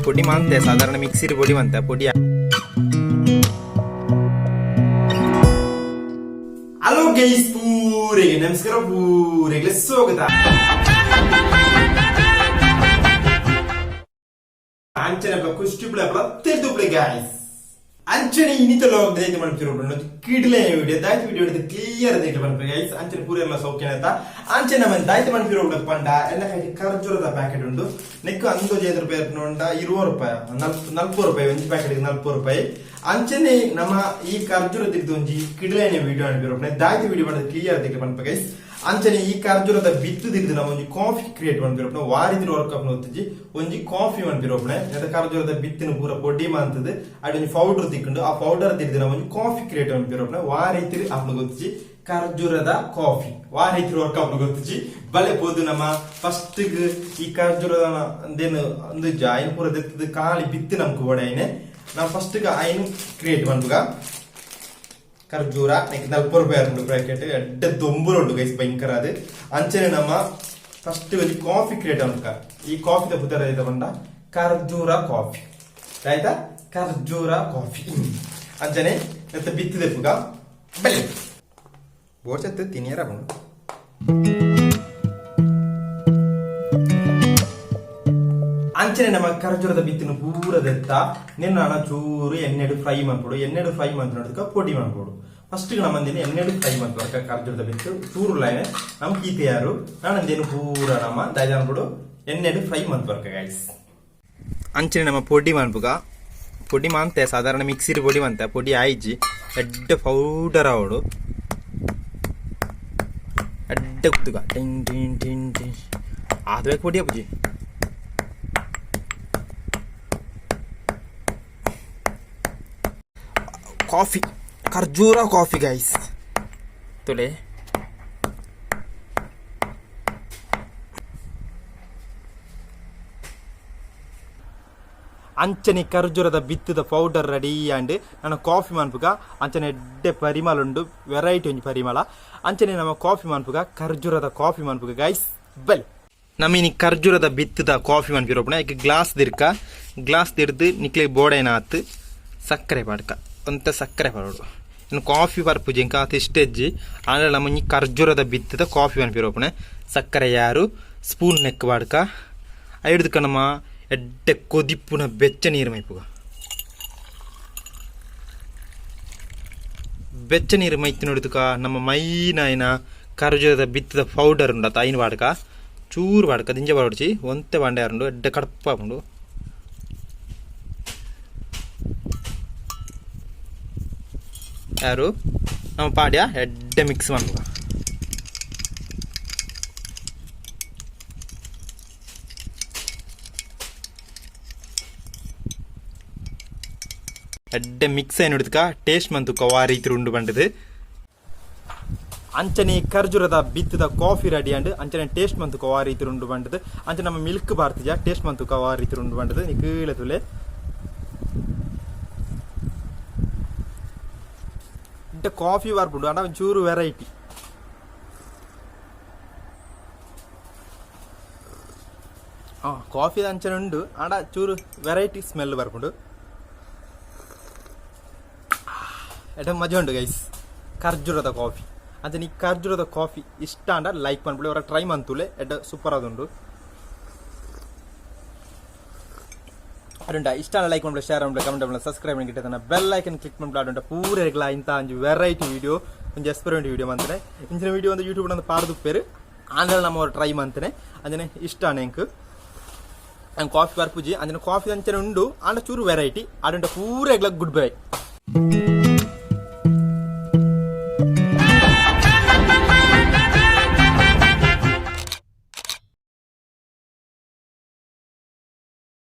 ಪುಡಿ ಮಾಂತೆ ಸಾಧಾರಣ ಮಿಕ್ಸಿಡ್ ಪುಡಿ ಮಂತೆ ಪುಡಿ. ಹಲೋ ಗೈಸ್, ಪೂರಿಗೆ ನಮಸ್ಕಾರ, ಪೂರಿಗೆ ಸ್ವಾಗತ. ಅಂಚನೆ ಕುಷ್ಟಿಪ್ಲೆ ಪ್ರತ್ಯೇಕ ಗೈಸ್ ಅಂಚನೆ ಇನ್ನಿತ ಲೋಕ ದೈತೆ ಮಾಡ್ತಿರೋದು ಕಿಡ್ಲೆ ವಿಡಿಯೋ ದಾಯ್ತು ವಿಡಿಯೋ ಹಿಡಿದು ಕ್ಲಿಯರ್ ದೈತೆ ಮಾಡ್ಬೇಕು ಗೈಸ್. ಅಂಚನೆ ಪೂರ ಎಲ್ಲ ಸೌಖ್ಯ ಅಂತ ಅಂಚನೆ ನಮ್ಮ ದಾಯ್ತು ಮಾಡ್ತಿರೋದು ಪಂಡ ಎಲ್ಲ ಕೈ ಖರ್ಜೂರದ ಪ್ಯಾಕೆಟ್ ಉಂಟು ನೆಕ್ಕು 5 ರೂಪಾಯಿ ನೋಂಡ 20 ರೂಪಾಯಿ 40 ರೂಪಾಯಿ ಒಂದು ಪ್ಯಾಕೆಟ್ 40 ರೂಪಾಯಿ ಅಂಚನೆ ನಮ್ಮ ಈ ಖರ್ಜೂರದ ಇದ್ದು ಒಂಜಿ ಕಿಡ್ಲೆನೆ ವಿಡಿಯೋ ಅನ್ಪಿರೋದು ದಾಯ್ತು ವಿಡಿಯೋ ಮಾಡೋದು ಕ್ಲಿಯರ್ ದೈತೆ ಮಾಡ್ಬೇಕು ಗೈಸ್. ಅಂಚನೆ ಈ ಖರ್ಜೂರದ ಬಿತ್ತದಿದ್ದು ನಾವು ಒಂದು ಕಾಫಿ ಕ್ರಿಯೇಟ್ ಮಾಡ್ಬಿರೋಪ್ನ ವಾರಿದ್ರ ವರ್ಕ್ ಅಪ್ ನೋಡ್ತಿಜಿ ಒಂಜಿ ಕಾಫಿ ಮಾಡ್ಬಿರೋಪ್ನೆ ಖರ್ಜೂರದ ಬಿತ್ತಿನ ಪೂರ ಪೊಡಿ ಮಾಂತದ ಅಡೊಂಜಿ ಪೌಡರ್ ತಿಕ್ಕೊಂಡು ಆ ಪೌಡರ್ ತಿರ್ದು ನಾವು ಒಂದು ಕಾಫಿ ಕ್ರಿಯೇಟ್ ಮಾಡ್ಬಿರೋಪ್ನ ವಾರಿತ್ರಿ ಅಪ್ನ ಗೊತ್ತಿಜಿ ಖರ್ಜೂರದ ಕಾಫಿ ವಾರಿತ್ರ ವರ್ಕ್ ಅಪ್ ಗೊತ್ತಿಜಿ ಬಲೆ ಬೋದು ನಮ್ಮ ಫಸ್ಟ್ ಈ ಖರ್ಜೂರದ ಅಂದೇನು ಒಂದು ಐನ್ ಪೂರ ತೆತ್ತದ ಕಾಲಿ ಬಿತ್ತಿ ನಮ್ಗೆ ಒಡೆಯನೆ ನಾವು ಫಸ್ಟ್ ಐನ್ ಕ್ರಿಯೇಟ್ ಮಾಡ್ಬೇಕ ಖರ್ಜೂರ 40 ರೂಪಾಯಿ ಉಂಟು ಪ್ಯಾಕೆಟ್ ಎಡ್ಡ ದೊಂಬುರುಂಟು ಗೈಸ್ ಭಯಂಕರ ಅದು ಅಂಚನೆ ನಮ್ಮ ಫಸ್ಟ್ ಒಂದು ಕಾಫಿ ಕ್ರಿಯೇಟ್ ಮಾಡ್ಕ ಈ ಕಾಫಿ ಪುದರ ಆಯ್ತಾ ಬಂದ ಖರ್ಜೂರ ಕಾಫಿ ಆಯ್ತಾ ಖರ್ಜೂರ ಕಾಫಿ ಅಂಚನೆ ಮತ್ತೆ ಬಿತ್ತಿದೆ ಪುಗ ಬೆಲೆ ಬೋರ್ಚತ್ತು ತಿನಿಯರ ಬಂದು ಅಂಚನೆ ನಮ್ಮ ಖರ್ಜೂರದ ಬಿತ್ತಿನ ಪೂರದೆತ್ತ ನಿನ್ನ ಚೂರು ಎಣ್ಣೆಡು ಫ್ರೈ ಮಾಡ್ಕೊಡು ಎಣ್ಣೆಡು ಫ್ರೈ ಮಾಡ್ಕೊಡೋದಕ್ಕೆ ಪೊಡಿ ಮಾಡ್ಕೊಡು ಫಸ್ಟ್ ನಮ್ಮಂದೇನು ಎಣ್ಣೆಡು ಫ್ರೈ ಮಾಡ್ಕೊಡಕ ಖರ್ಜೂರದ ಬಿತ್ತು ಚೂರು ಲೈನೆ ನಮ್ ಕೀತೆ ಯಾರು ನಾನಂದೇನು ಪೂರ ನಮ್ಮ ದಾಯ ಅನ್ಬಿಡು ಎಣ್ಣೆಡು ಫ್ರೈ ಮಾಡ್ಕೊಡಕ ಗೈಸ್. ಅಂಚನೆ ನಮ್ಮ ಪೊಡಿ ಮಾಡ್ಬೇಕ ಪೊಡಿ ಮಾಂತೆ ಸಾಧಾರಣ ಮಿಕ್ಸಿರ್ ಪೊಡಿ ಮಂತೆ ಪೊಡಿ ಆಯ್ಜಿ ಎಡ್ಡ ಪೌಡರ್ ಅವಡು ಎಡ್ಡ ಕುತ್ತುಗ ಟಿಂಗ್ ಟಿಂಗ್ ಟಿಂಗ್ ಟಿಂಗ್ ಆದ್ಬೇಕು ಪೊಡಿ ಅಪ್ಪಜಿ ಕಾಫಿ ಖರ್ಜೂರ ಕಾಫಿ ಗೈಸ್ ತೊಲೆ ಅಂಚನೆ ಖರ್ಜೂರದ ಬಿತ್ತದ ಪೌಡರ್ ರೆಡಿ ಆಂಡ್ ನಾನು ಕಾಫಿ ಮಾಡ್ಬೇಕ ಅಂಚನೆ ಎಡ್ಡೆ ಪರಿಮಳ ಉಂಡು ವೆರೈಟಿ ಒಂಜಿ ಪರಿಮಳ ಅಂಚನೆ ನಮ್ಮ ಕಾಫಿ ಮಾಡ್ಬೇಕ ಖರ್ಜೂರದ ಕಾಫಿ ಮಾಡ್ಬೇಕ ಗೈಸ್ ಬಲ್ ನಮ್ಮೀನಿ ಖರ್ಜೂರದ ಬಿತ್ತದ ಕಾಫಿ ಮಾಡ್ಬಿರೋಪಣ ಈಗ ಗ್ಲಾಸ್ ದಿರ್ಕ ಗ್ಲಾಸ್ ದಿರ್ದು ನಿಕ್ಲೆ ಬೋಡೇನ ಆತು ಸಕ್ಕರೆ ಪಾಡ್ಕ ಅಂತ ಸಕ್ಕರೆ ಪರೋಡು ಇನ್ನು ಕಾಫಿ ಬರ್ಪುಜಿ ಇಂಕ ಇಷ್ಟೆಜ್ಜಿ ಆದ್ರೆ ನಮ್ಮ ಈ ಖರ್ಜೂರದ ಬಿತ್ತದ ಕಾಫಿ ಅನ್ಪಿರೋಪಣೆ ಸಕ್ಕರೆ ಯಾರು ಸ್ಪೂನ್ ನೆಕ್ ಬಾಡ್ಕ ಹಿಡ್ದುಕ ನಮ್ಮ ಎಡ್ಡೆ ಕೊದಿಪ್ಪುನ ಬೆಚ್ಚ ನೀರು ಮೈಪುಗ ಬೆಚ್ಚ ನೀರು ಮೈತಿ ನೋಡಿದಕ ನಮ್ಮ ಮೈನ ಖರ್ಜೂರದ ಬಿತ್ತದ ಪೌಡರ್ ಉಂಡತ್ತ ಐನು ಬಾಡ್ಕ ಚೂರು ಬಾಡ್ಕ ದಿಂಜ ಬಾಡ್ಚಿ ಒಂತೆ ಬಾಂಡೆ ಯಾರುಂಡು ಎಡ್ಡೆ ಕಡಪ ಉಂಡು ಯಾರು ನಮ್ಮ ಪಾಡ್ಯ ಎಡ್ಡೆ ಮಿಕ್ಸ್ ಮಾಡ್ಬೇಕು ಎಡ್ಡೆ ಮಿಕ್ಸ್ ಏನು ಹಿಡಿದಕ ಟೇಸ್ಟ್ ಮಂತುಕ ವಾ ರೀತಿ ಉಂಡು ಬಂಡದು ಅಂಚನೆ ಖರ್ಜೂರದ ಬಿತ್ತದ ಕಾಫಿ ರೆಡಿ ಅಂಡ್ ಅಂಚನೆ ಟೇಸ್ಟ್ ಮಂತುಕ ವಾ ರೀತಿ ಉಂಡು ಬಂಡದು ಅಂಚನೆ ನಮ್ಮ ಮಿಲ್ಕ್ ಬಾರ್ತಿಜ ಟೇಸ್ಟ್ ಮಂತುಕ ವಾ ರೀತಿ ಉಂಡು ಬಂಡದು ನೀ ಕೀಳೆ ತುಲೆ ಕಾಫಿ ಬರ್ಬಿಡು ಅಣ್ಣ ಒಂಚೂರು ವೆರೈಟಿ ಕಾಫಿ ಅಂಚನೆ ಉಂಡು ಅಣ್ಣ ಚೂರು ವೆರೈಟಿ ಸ್ಮೆಲ್ ಬರ್ಬಿಡು ಎಡ ಮಜಾ ಉಂಟು ಗೈಸ್ ಖರ್ಜೂರದ ಕಾಫಿ ಅಂಚನೆ ಈ ಖರ್ಜೂರದ ಕಾಫಿ ಇಷ್ಟ ಅಂಡ ಲೈಕ್ ಮಾಡ್ಬಿಡು ಅವರ ಟ್ರೈ ಮಂತುಲೆ ಎಡ್ಡ ಸೂಪರ್ ಆದುಂಡು ಅಡುಂಟ ಇಷ್ಟ ಲೈಕ್ ಮಾಡ್ಬಿಡು ಶೇರ್ ಮಾಡ್ಬಿಡು ಕಮೆಂಟ್ ಮಾಡ್ಬಿಡು ಸಬ್ಸ್ಕ್ರೈಬ್ ಮಾಡಿಟ್ಟು ಬೆಲ್ ಐಕನ್ ಕ್ಲಿಕ್ ಮಾಡ್ಬಿಡು ಅಡುಂಟ ಪೂರ ಇರಲ್ಲ ಇಂಥ ಒಂದು ವೆರೈಟಿ ವಿಡಿಯೋ ಒಂದು ಎಕ್ಸ್ಪೆರಿಮೆಂಟ್ ವಿಡಿಯೋ ಮಂತಾನೆ ಇಂಚಿನ ವಿಡಿಯೋ ಒಂದು ಯೂಟ್ಯೂಬ್ ಒಂದು ಪಾರ್ದು ಪೇರು ಆಂಧ್ರ ನಮ್ಮ ಅವ್ರು ಟ್ರೈ ಮಂತಾನೆ ಅಂಜನೆ ಇಷ್ಟ ನೆಂಕ್ ಕಾಫಿ ಬರ್ಪುಜಿ ಅಂಜನೆ ಕಾಫಿ ಅಂಚನೆ ಉಂಡು ಆಂಡ ಚೂರು ವೆರೈಟಿ ಅಡುಂಟ ಪೂರ ಇರಲ್ಲ ಗುಡ್ ಬೈ.